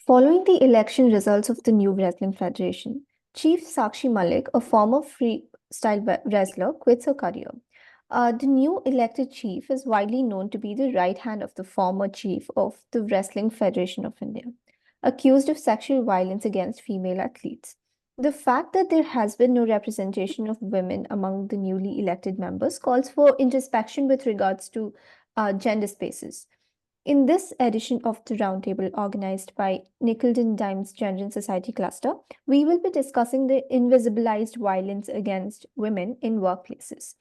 Following the election results of the new wrestling federation, Chief Sakshi Malik, a former freestyle wrestler, quits her career. The new elected chief is widely known to be the right hand of the former chief of the Wrestling Federation of India, accused of sexual violence against female athletes. The fact that there has been no representation of women among the newly elected members calls for introspection with regards to gender spaces. In this edition of the Roundtable, organized by Nickeldon Dimes Gender and Society Cluster, we will be discussing the invisibilized violence against women in workplaces.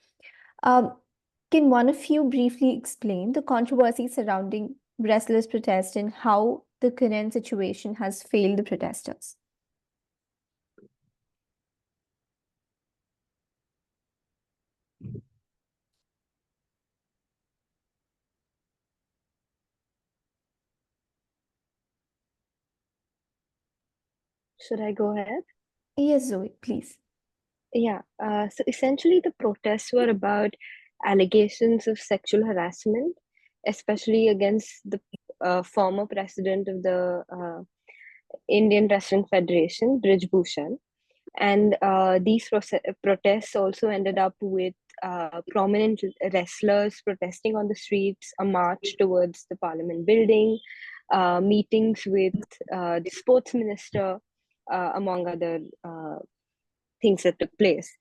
Um, can one of you briefly explain the controversy surrounding wrestlers' protest and how the current situation has failed the protesters? Should I go ahead? Yes, Zoe, please. Yeah. So essentially, the protests were about allegations of sexual harassment, especially against the former president of the Indian Wrestling Federation, Brij Bhushan. And these protests also ended up with prominent wrestlers protesting on the streets, a march towards the Parliament building, meetings with the sports minister, among other things that took place.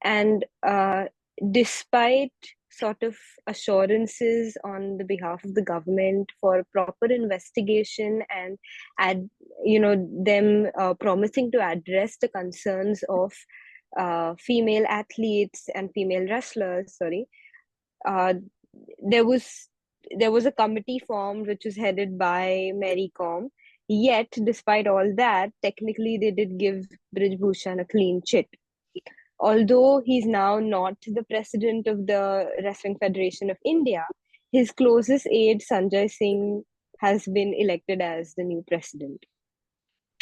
And despite sort of assurances on the behalf of the government for proper investigation and them promising to address the concerns of female athletes and female wrestlers, uh, there was there was a committee formed which was headed by Mary Com. Yet, despite all that, technically they did give Brij Bhushan a clean chit. Although he's now not the president of the Wrestling Federation of India, his closest aide, Sanjay Singh, has been elected as the new president.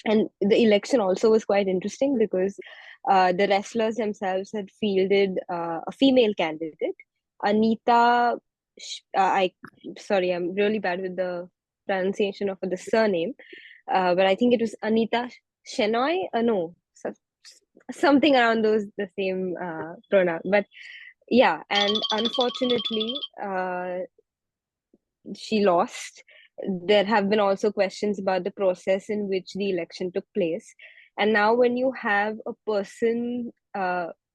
And the election also was quite interesting because the wrestlers themselves had fielded a female candidate, Anita. I sorry, I'm really bad with the pronunciation of the surname, but I think it was Anita Shenoy. No, something around those the same pronoun. But yeah, and unfortunately, she lost. There have been also questions about the process in which the election took place. And now, when you have a person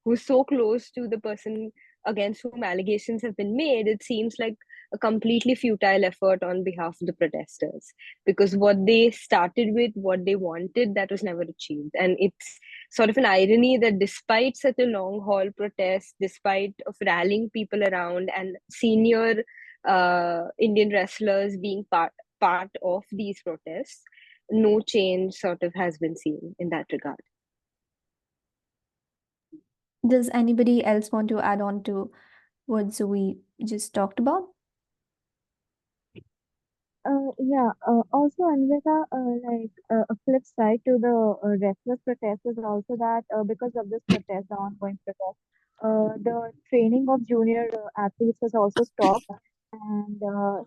who's so close to the person against whom allegations have been made, it seems like a completely futile effort on behalf of the protesters, because what they started with, what they wanted, that was never achieved. And it's sort of an irony that despite such a long haul protest, despite of rallying people around and senior Indian wrestlers being part of these protests, no change sort of has been seen in that regard. Does anybody else want to add on to what Zoe just talked about? Yeah, also Anvita, a flip side to the restless protest is also that because of this protest, the ongoing protest, the training of junior athletes was also stopped. And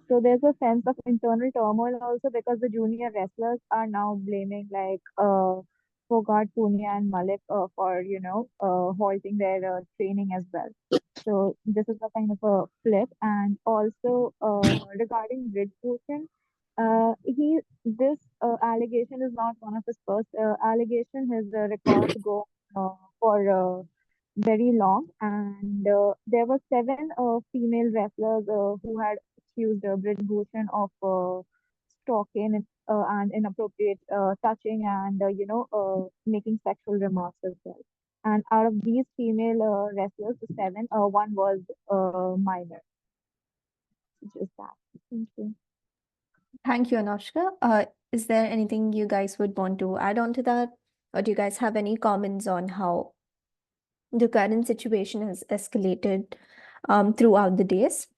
so there's a sense of internal turmoil also because the junior wrestlers are now blaming Fogart, Punia, and Malik for halting their training as well. So this is a kind of a flip. And also regarding Bridge he this allegation is not one of his first allegation. His records go for very long, and there were seven female wrestlers who had accused Brit Bhushan of stalking and inappropriate touching and making sexual remarks as well. And out of these female wrestlers, the seven, one was minor. Just that. Thank you. Thank you, Anushka. Is there anything you guys would want to add on to that? Or do you guys have any comments on how the current situation has escalated throughout the days?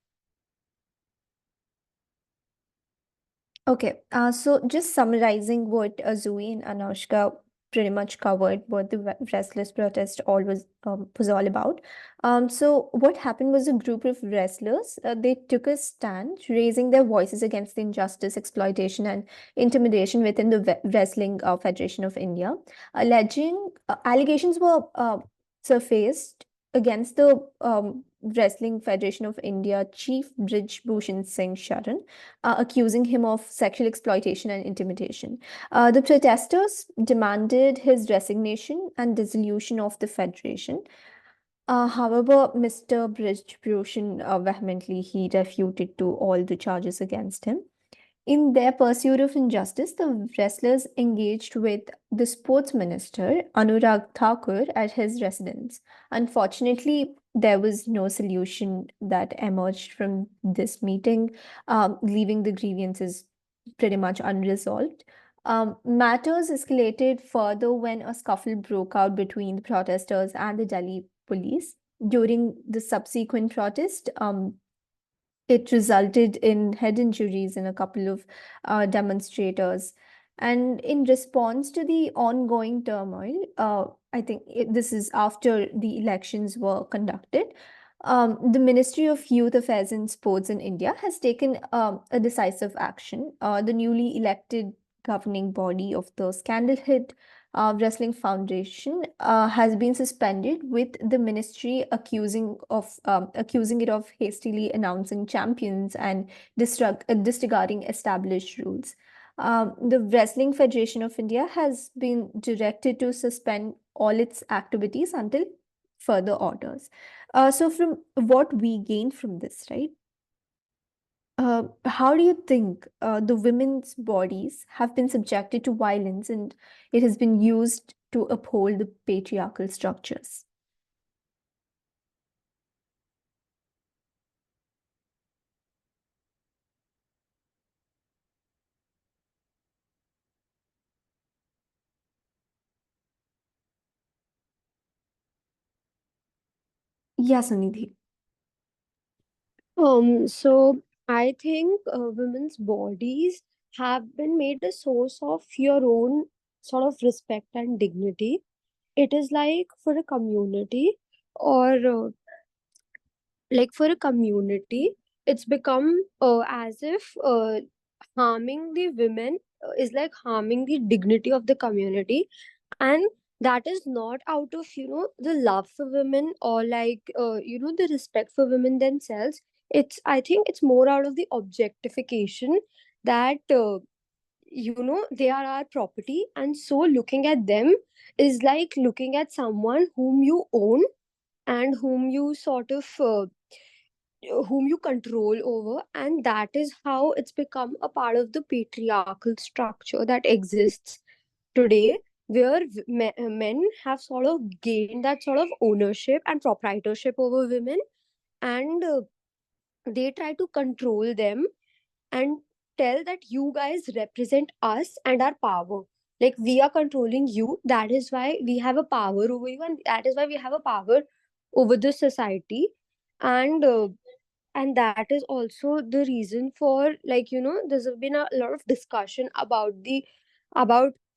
Okay, so just summarizing what Zoe and Anushka pretty much covered what the wrestlers protest was all about. So what happened was a group of wrestlers, they took a stand, raising their voices against the injustice, exploitation, and intimidation within the Wrestling Federation of India. Alleging allegations were surfaced against the Wrestling Federation of India chief Brij Bhushan Singh Sharan, accusing him of sexual exploitation and intimidation. The protesters demanded his resignation and dissolution of the federation. However, Mr. Brij Bhushan vehemently he refuted to all the charges against him. In their pursuit of injustice, the wrestlers engaged with the sports minister, Anurag Thakur, at his residence. Unfortunately, there was no solution that emerged from this meeting, leaving the grievances pretty much unresolved. Matters escalated further when a scuffle broke out between the protesters and the Delhi police. During the subsequent protest, it resulted in head injuries in a couple of demonstrators. And in response to the ongoing turmoil, I think this is after the elections were conducted. The Ministry of Youth Affairs and Sports in India has taken a decisive action. The newly elected governing body of the scandal hit Wrestling Foundation has been suspended, with the ministry accusing it of hastily announcing champions and disregarding established rules. The Wrestling Federation of India has been directed to suspend all its activities until further orders. So, from what we gain from this, right? How do you think the women's bodies have been subjected to violence and it has been used to uphold the patriarchal structures? Yes, Sunidhi. So I think women's bodies have been made a source of your own sort of respect and dignity. It is like for a community, or like for a community, it's become as if harming the women is like harming the dignity of the community. And that is not out of the love for women, or like the respect for women themselves. I think it's more out of the objectification that they are our property, and so looking at them is like looking at someone whom you own, and whom you control over. And that is how it's become a part of the patriarchal structure that exists today, where men have sort of gained that sort of ownership and proprietorship over women. And they try to control them and tell that you guys represent us and our power. Like, we are controlling you, that is why we have a power over you, and that is why we have a power over the society. And that is also the reason for, like, there's been a lot of discussion about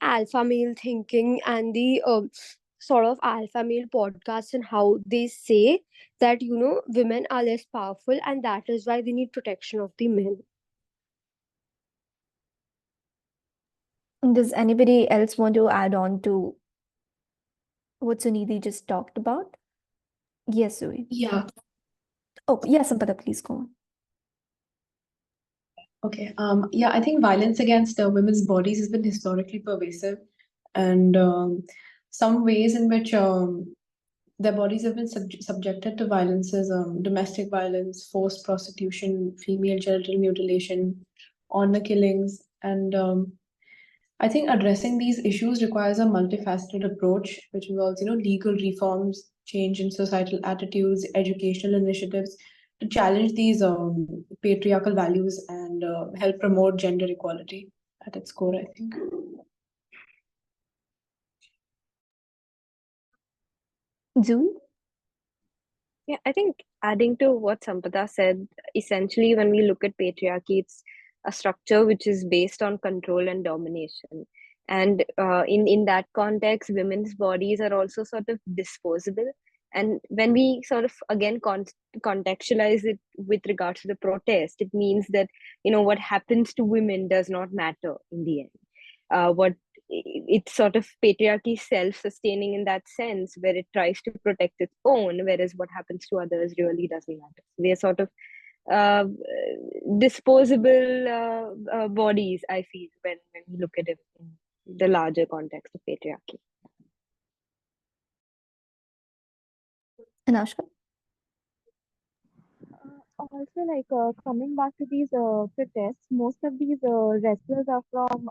alpha male thinking, and the sort of alpha male podcasts, and how they say that women are less powerful, and that is why they need protection of the men. Does anybody else want to add on to what Sunidhi just talked about? Yes, Zoe. Yeah, Oh, yes, Sampada, please go on. okay. Yeah, I think violence against women's bodies has been historically pervasive, and some ways in which their bodies have been subjected to violences, domestic violence, forced prostitution, female genital mutilation, honor killings, and I think addressing these issues requires a multifaceted approach, which involves, legal reforms, change in societal attitudes, educational initiatives to challenge these patriarchal values and help promote gender equality at its core, I think. Zoe? Yeah, I think adding to what Sampada said, essentially, when we look at patriarchy, it's a structure which is based on control and domination. And in that context, women's bodies are also sort of disposable. And when we sort of again contextualize it with regards to the protest, it means that what happens to women does not matter in the end. What It's sort of patriarchy self-sustaining in that sense, where it tries to protect its own, whereas what happens to others really doesn't matter. We are sort of uh, disposable bodies, I feel, when we look at it in the larger context of patriarchy. Anashka? Also, like coming back to these protests, most of these wrestlers are from,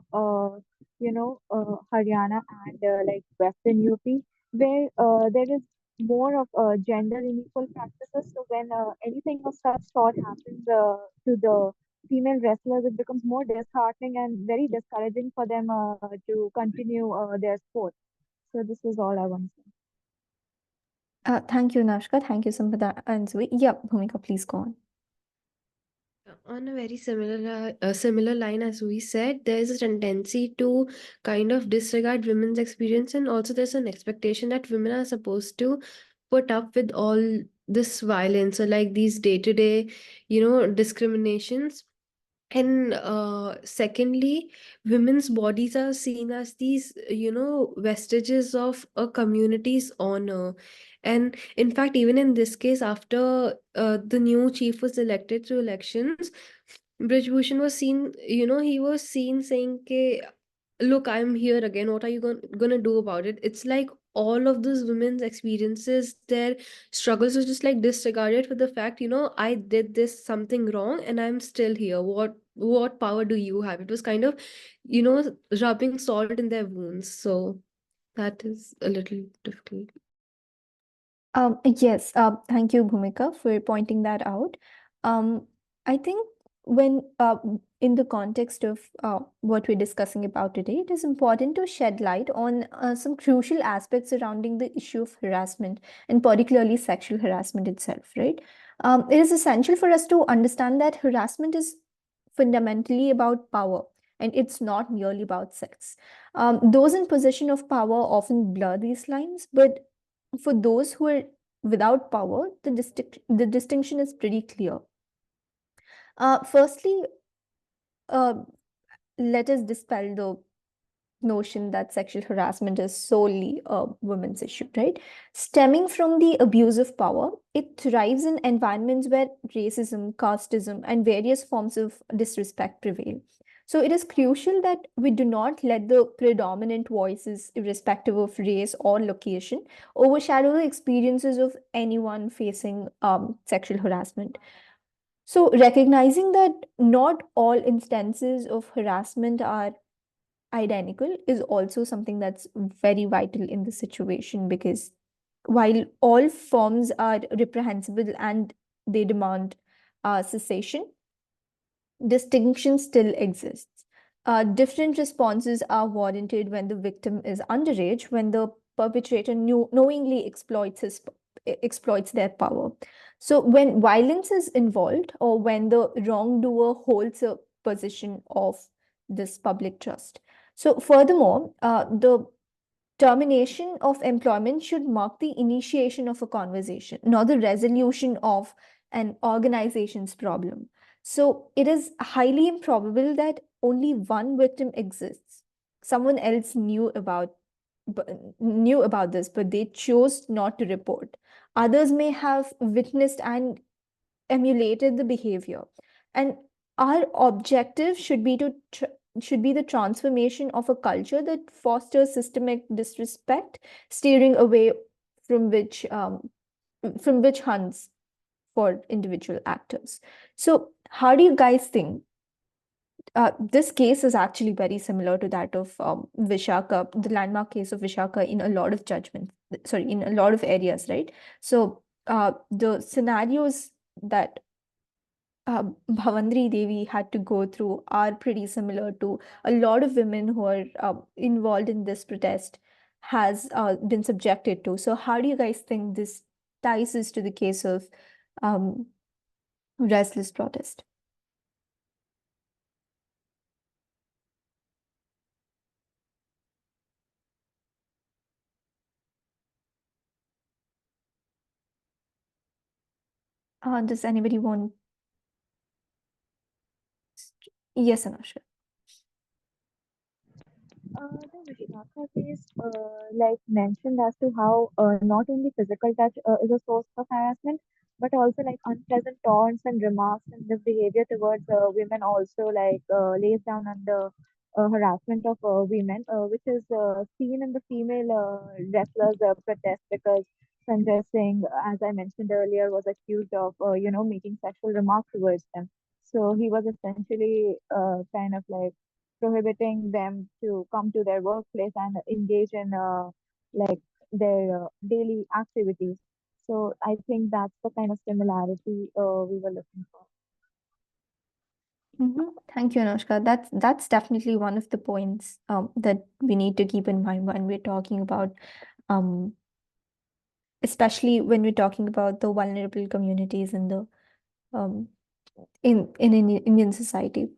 Haryana and like Western UP, where there is more of gender unequal practices. So when anything of such sort happens to the female wrestlers, it becomes more disheartening and very discouraging for them to continue their sport. So this is all I want to say. Thank you, Anashka. Thank you, Sampada and Zui. Yeah, Bhumika, please go on. On a very similar line as we said, there is a tendency to kind of disregard women's experience, and also there's an expectation that women are supposed to put up with all this violence or like these day-to-day, discriminations. And secondly, women's bodies are seen as these, vestiges of a community's honor. And in fact, even in this case, after the new chief was elected through elections, Brijbhushan was seen, he was seen saying, "Ke, look, I'm here again. What are you gonna do about it?" It's like all of those women's experiences, their struggles was just like disregarded for the fact, I did this something wrong and I'm still here. What power do you have? It was kind of, rubbing salt in their wounds. So that is a little difficult. Yes, thank you, Bhumika, for pointing that out. I think when in the context of what we're discussing about today, it is important to shed light on some crucial aspects surrounding the issue of harassment, and particularly sexual harassment itself, right? It is essential for us to understand that harassment is fundamentally about power, and it's not merely about sex. Those in position of power often blur these lines, but for those who are without power, the distinction is pretty clear. Firstly, uh, let us dispel the notion that sexual harassment is solely a women's issue, right? Stemming from the abuse of power, it thrives in environments where racism, casteism, and various forms of disrespect prevail. So it is crucial that we do not let the predominant voices, irrespective of race or location, overshadow the experiences of anyone facing sexual harassment. So recognizing that not all instances of harassment are identical is also something that's very vital in the situation, because while all forms are reprehensible and they demand cessation, distinction still exists. Different responses are warranted when the victim is underage, when the perpetrator knowingly exploits their power. So when violence is involved, or when the wrongdoer holds a position of this public trust. So furthermore, the termination of employment should mark the initiation of a conversation, not the resolution of an organization's problem. So it is highly improbable that only one victim exists. Someone else knew about this, but they chose not to report. Others may have witnessed and emulated the behavior. And our objective should be the transformation of a culture that fosters systemic disrespect, steering away from which hunts for individual actors. So, how do you guys think? This case is actually very similar to that of Vishaka, the landmark case of Vishaka, in a lot of judgments, sorry, in a lot of areas, right? So, the scenarios that Bhavandri Devi had to go through are pretty similar to a lot of women who are involved in this protest has been subjected to. So how do you guys think this ties us to the case of um, restless protest? Does anybody want? Yes, Anushka. The Vishaka case, like mentioned as to how not only physical touch is a source of harassment, but also like unpleasant taunts and remarks and misbehavior towards women also like lays down on the harassment of women, which is seen in the female wrestlers protest because Sanjay Singh, as I mentioned earlier, was accused of making sexual remarks towards them. So he was essentially kind of like prohibiting them to come to their workplace and engage in like their daily activities. So I think that's the kind of similarity we were looking for. Thank you, Anushka. That's definitely one of the points that we need to keep in mind when we're talking about, um, especially when we're talking about the vulnerable communities in the um, in Indian society.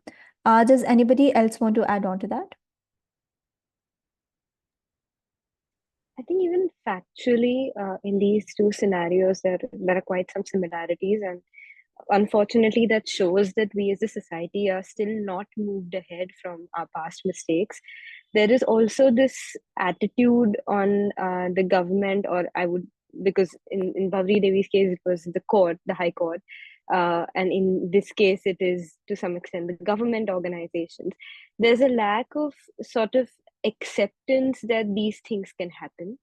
Does anybody else want to add on to that? I think even factually, in these two scenarios, there are quite some similarities, and unfortunately, that shows that we as a society are still not moved ahead from our past mistakes. There is also this attitude on the government, or I would, because in Bhavri Devi's case, it was the court, the High Court, and in this case, it is to some extent the government organizations. There's a lack of sort of acceptance that these things can happen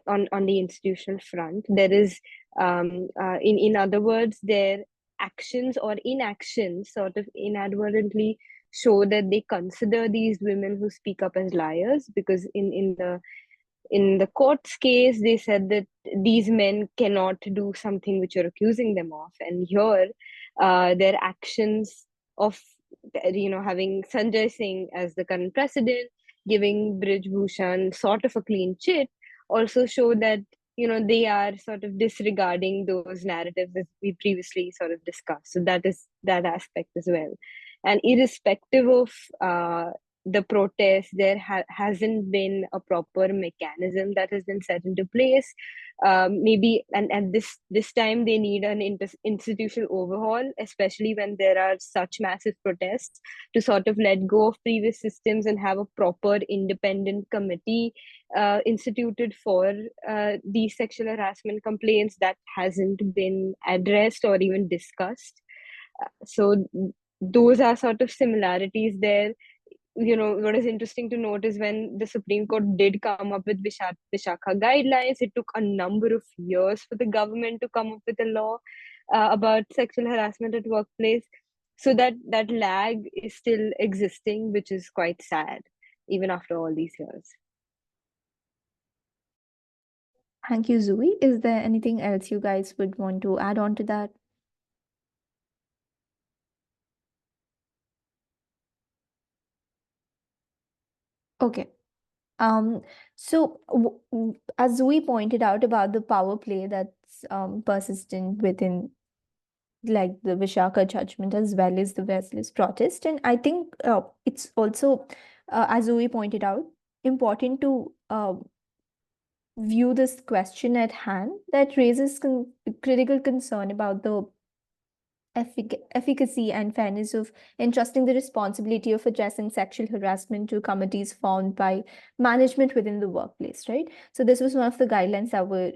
on the institutional front. There is, in other words, their actions or inaction sort of inadvertently show that they consider these women who speak up as liars, because in the court's case they said that these men cannot do something which you're accusing them of, and here their actions of having Sanjay Singh as the current president, giving Brij Bhushan sort of a clean chit, also show that they are sort of disregarding those narratives that we previously sort of discussed. So that is that aspect as well. And irrespective of the protest, there hasn't been a proper mechanism that has been set into place. Maybe and this time they need an institutional overhaul, especially when there are such massive protests, to sort of let go of previous systems and have a proper independent committee instituted for these sexual harassment complaints. That hasn't been addressed or even discussed. So those are sort of similarities there. What is interesting to note is when the Supreme Court did come up with Vishakha guidelines, it took a number of years for the government to come up with a law about sexual harassment at workplace. So that lag is still existing, which is quite sad, even after all these years. Thank you, Zui. Is there anything else you guys would want to add on to that? Okay. So as Zui pointed out about the power play that's persistent within like the Vishaka judgment as well as the Wesley's protest, and I think it's also, as Zui pointed out, important to view this question at hand that raises critical concern about the efficacy and fairness of entrusting the responsibility of addressing sexual harassment to committees formed by management within the workplace, right? So this was one of the guidelines that were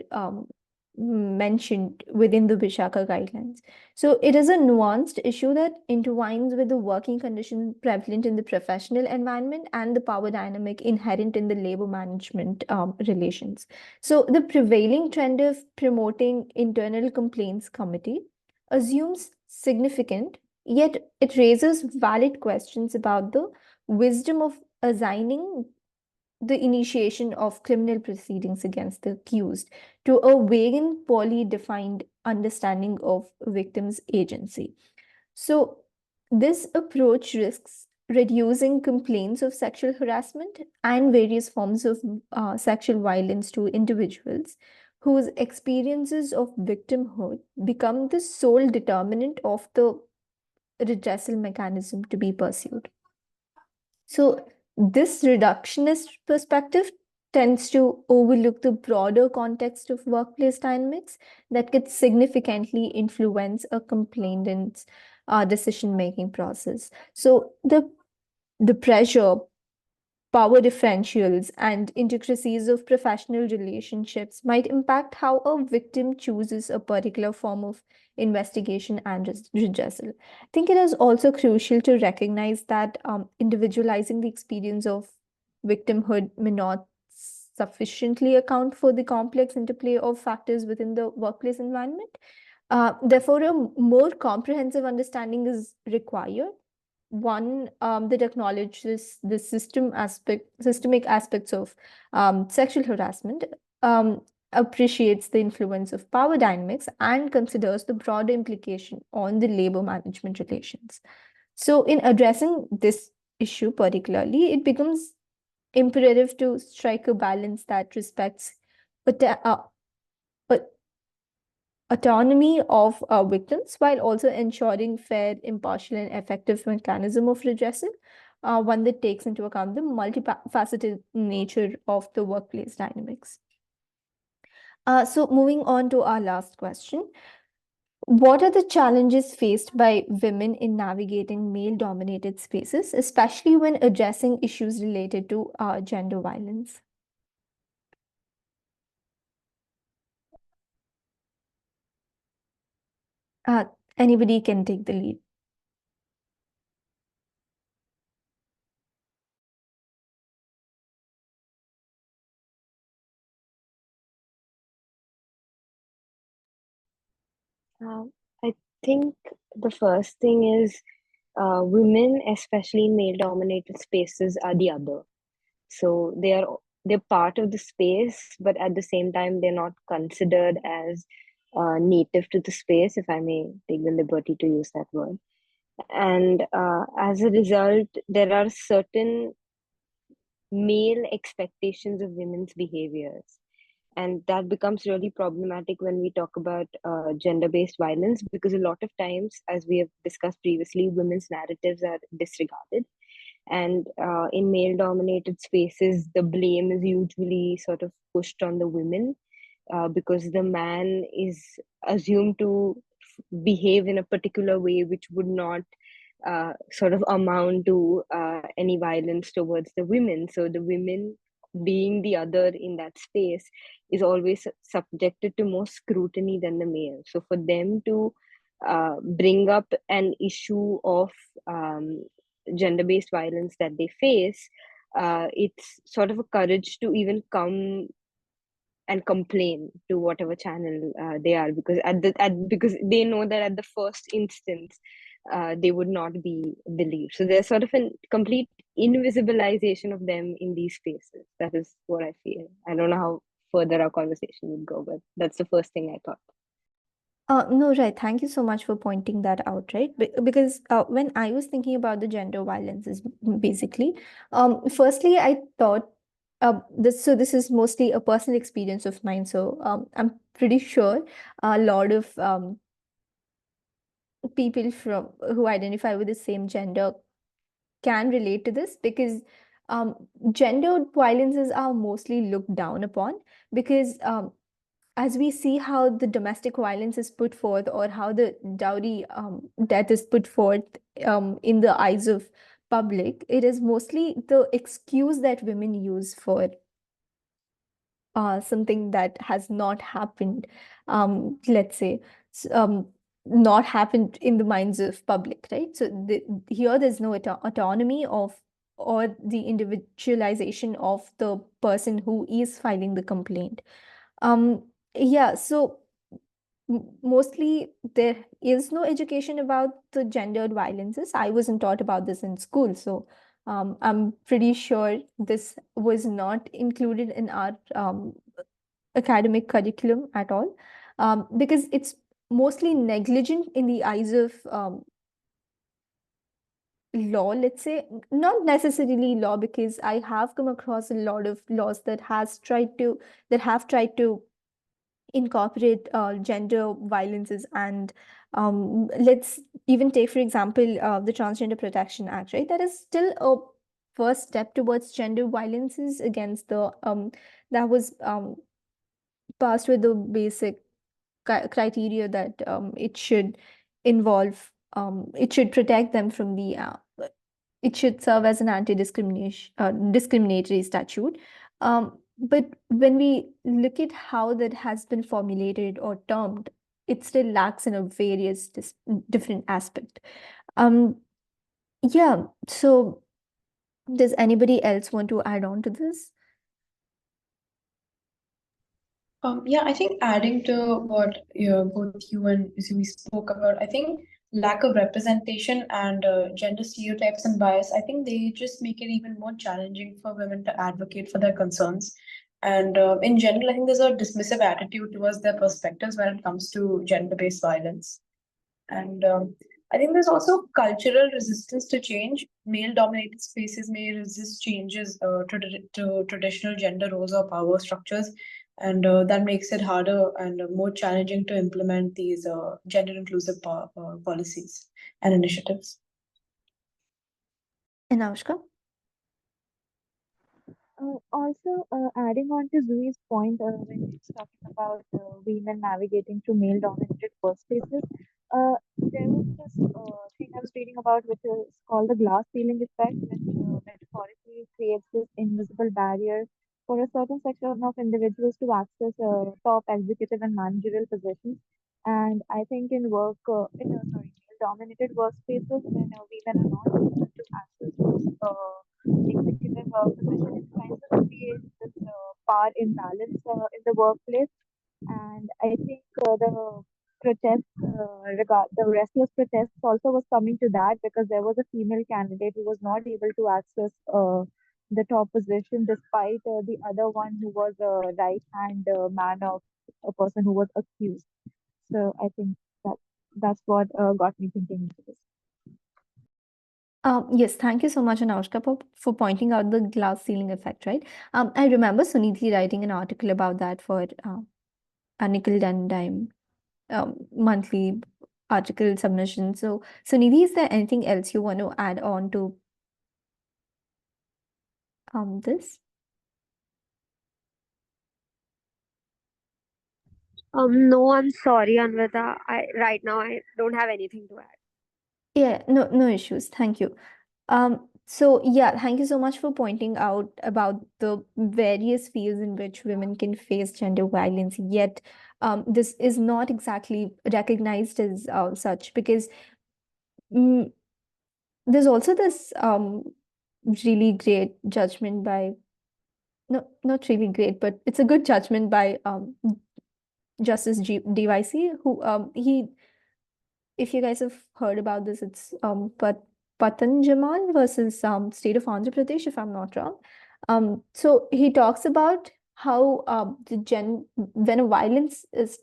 mentioned within the Vishaka guidelines. So it is a nuanced issue that intertwines with the working conditions prevalent in the professional environment and the power dynamic inherent in the labor management relations. So the prevailing trend of promoting internal complaints committee assumes significant, yet it raises valid questions about the wisdom of assigning the initiation of criminal proceedings against the accused to a vague and poorly defined understanding of victim's agency. So, this approach risks reducing complaints of sexual harassment and various forms of sexual violence to individuals whose experiences of victimhood become the sole determinant of the redressal mechanism to be pursued. So, this reductionist perspective tends to overlook the broader context of workplace dynamics that could significantly influence a complainant's decision-making process. So the pressure, power differentials, and intricacies of professional relationships might impact how a victim chooses a particular form of investigation and redressal. I think it is also crucial to recognize that individualizing the experience of victimhood may not sufficiently account for the complex interplay of factors within the workplace environment. Therefore, a more comprehensive understanding is required, one that acknowledges the systemic aspects of sexual harassment, appreciates the influence of power dynamics, and considers the broader implication on the labor management relations. So, in addressing this issue particularly, it becomes imperative to strike a balance that respects autonomy of victims while also ensuring fair, impartial, and effective mechanism of redressal, one that takes into account the multifaceted nature of the workplace dynamics. So moving on to our last question. What are the challenges faced by women in navigating male-dominated spaces, especially when addressing issues related to gender violence? Anybody can take the lead. I think the first thing is women, especially in male-dominated spaces, are the other. So they're part of the space, but at the same time, they're not considered as native to the space, if I may take the liberty to use that word. And as a result, there are certain male expectations of women's behaviors. And that becomes really problematic when we talk about gender-based violence, because a lot of times, as we have discussed previously, women's narratives are disregarded. And in male-dominated spaces, the blame is usually sort of pushed on the women because the man is assumed to behave in a particular way which would not sort of amount to any violence towards the women. So the women, being the other in that space, is always subjected to more scrutiny than the male. So for them to bring up an issue of gender-based violence that they face, it's sort of a courage to even come and complain to whatever channel they are, because because they know that at the first instance they would not be believed. So there's sort of a complete invisibilization of them in these spaces. That is what I feel. I don't know how further our conversation would go, but that's the first thing I thought. No, right. Thank you so much for pointing that out, right? Because when I was thinking about the gender violences, basically, firstly, I thought this is mostly a personal experience of mine. So I'm pretty sure a lot of people from who identify with the same gender can relate to this, because gender violences are mostly looked down upon, because as we see how the domestic violence is put forth, or how the dowry death is put forth in the eyes of public, it is mostly the excuse that women use for something that has not happened, let's say, not happened in the minds of public, right? So here there's no autonomy of, or the individualization of the person who is filing the complaint. Yeah, so mostly there is no education about the gendered violences. I wasn't taught about this in school, so I'm pretty sure this was not included in our academic curriculum at all, because it's mostly negligent in the eyes of law, let's say. Not necessarily law, because I have come across a lot of laws that have tried to incorporate gender violences, and let's even take, for example, the Transgender Protection Act, right? That is still a first step towards gender violences against the that was passed with the basic criteria that it should involve it should protect them from the it should serve as an anti-discrimination discriminatory statute. But when we look at how that has been formulated or termed, it still lacks in a various different aspect. Um, yeah, so does anybody else want to add on to this? Yeah, I think adding to what both you and we spoke about, I think lack of representation and gender stereotypes and bias, I think they just make it even more challenging for women to advocate for their concerns. And in general, I think there's a dismissive attitude towards their perspectives when it comes to gender-based violence. And I think there's also cultural resistance to change. Male dominated spaces may resist changes to traditional gender roles or power structures. And that makes it harder and more challenging to implement these gender inclusive policies and initiatives. And Anushka? Also, adding on to Zui's point, when it's talking about women navigating through male-dominated workspaces, there was this thing I was reading about, which is called the glass ceiling effect, which metaphorically creates this invisible barrier for a certain section of individuals to access top executive and managerial positions. And I think in male-dominated workspaces, when women are not able to access those executive position, it kind of creates this power imbalance in the workplace. And I think the restless protests also was coming to that because there was a female candidate who was not able to access the top position despite the other one who was a right hand man of a person who was accused. So I think that that's what got me thinking into this. Yes, thank you so much, Anushka, for pointing out the glass ceiling effect, right? I remember Suniti writing an article about that for a nickel and dime monthly article submission. So, Suniti, is there anything else you want to add on to this? No, I'm sorry, Anvita. Right now I don't have anything to add. Yeah, no issues. Thank you. So yeah, thank you so much for pointing out about the various fields in which women can face gender violence, yet this is not exactly recognized as such because mm, there's also this really great judgment by no, not really great, but it's a good judgment by Justice DYC, who if you guys have heard about this, it's Patan Jamal versus State of Andhra Pradesh, if I'm not wrong. So he talks about how when a violence is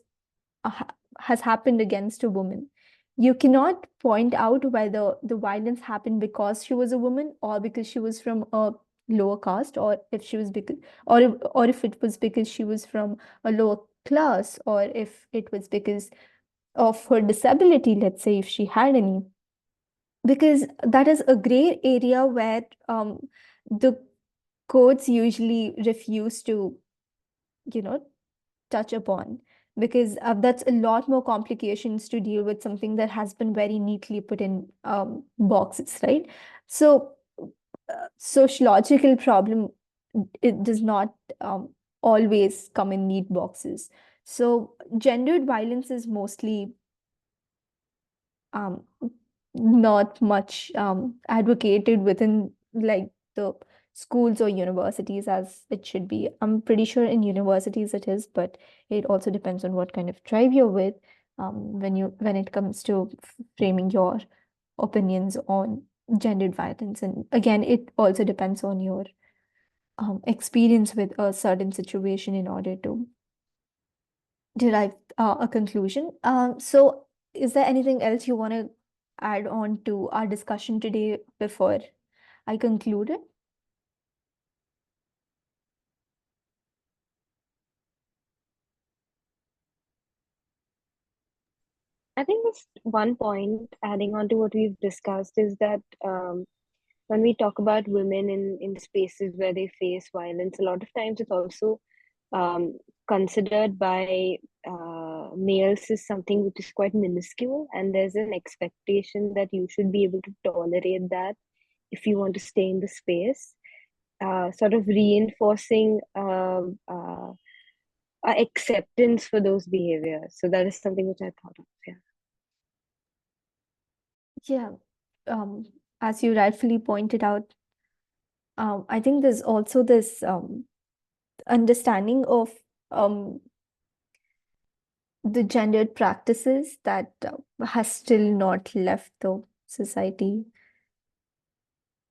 has happened against a woman, you cannot point out whether the violence happened because she was a woman or because she was from a lower caste, or if she was because or if it was because she was from a lower class, or if it was because of her disability, let's say if she had any, because that is a gray area where the courts usually refuse to, you know, touch upon, because that's a lot more complications to deal with something that has been very neatly put in boxes, right? So, sociological problem, it does not always come in neat boxes. So, gendered violence is mostly um, not much advocated within like the schools or universities as it should be. I'm pretty sure in universities it is, but it also depends on what kind of tribe you're with when it comes to framing your opinions on gendered violence. And again, it also depends on your experience with a certain situation in order to derive a conclusion. So, is there anything else you want to add on to our discussion today before I conclude it? I think just one point adding on to what we've discussed is that when we talk about women in spaces where they face violence, a lot of times it's also considered by males as something which is quite minuscule, and there's an expectation that you should be able to tolerate that if you want to stay in the space, sort of reinforcing acceptance for those behaviors. So that is something which I thought of. Yeah. Yeah, as you rightfully pointed out, I think there's also this understanding of the gendered practices that has still not left the society.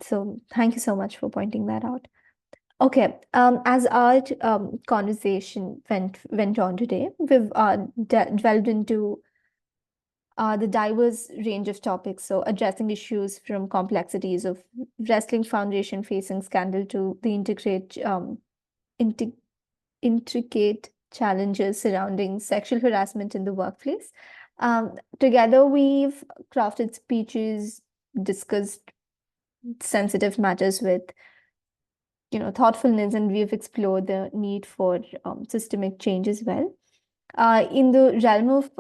So thank you so much for pointing that out. Okay, as our conversation went on today, we've delved into the diverse range of topics. So addressing issues from complexities of wrestling foundation facing scandal to the intricate challenges surrounding sexual harassment in the workplace. Together, we've crafted speeches, discussed sensitive matters with thoughtfulness, and we've explored the need for systemic change as well. In the realm of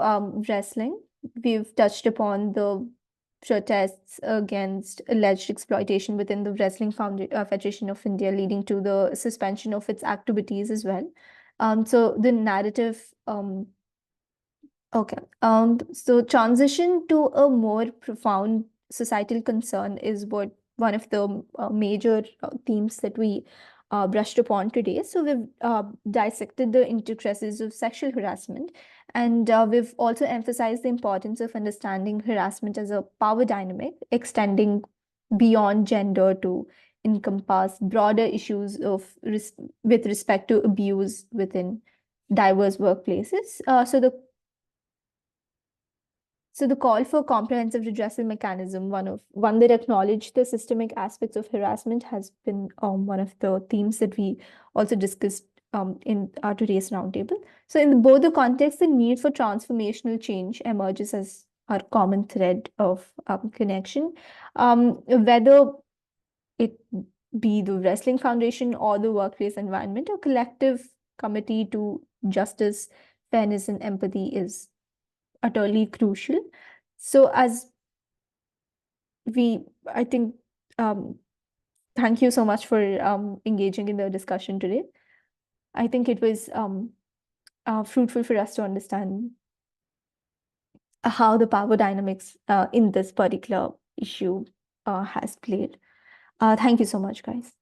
wrestling, we've touched upon the protests against alleged exploitation within the Wrestling Federation of India, leading to the suspension of its activities as well. So the narrative, okay. So transition to a more profound societal concern is what one of the major themes that we brushed upon today. So we've dissected the intricacies of sexual harassment, and we've also emphasized the importance of understanding harassment as a power dynamic, extending beyond gender to encompass broader issues of with respect to abuse within diverse workplaces. So the call for comprehensive redressal mechanism, one that acknowledged the systemic aspects of harassment, has been one of the themes that we also discussed in our today's roundtable. So in both the context, the need for transformational change emerges as our common thread of connection, whether it be the Wrestling Foundation or the workplace environment. A collective committee to justice, fairness, and empathy is utterly crucial. So I think, thank you so much for engaging in the discussion today. I think it was fruitful for us to understand how the power dynamics in this particular issue has played. Thank you so much, guys.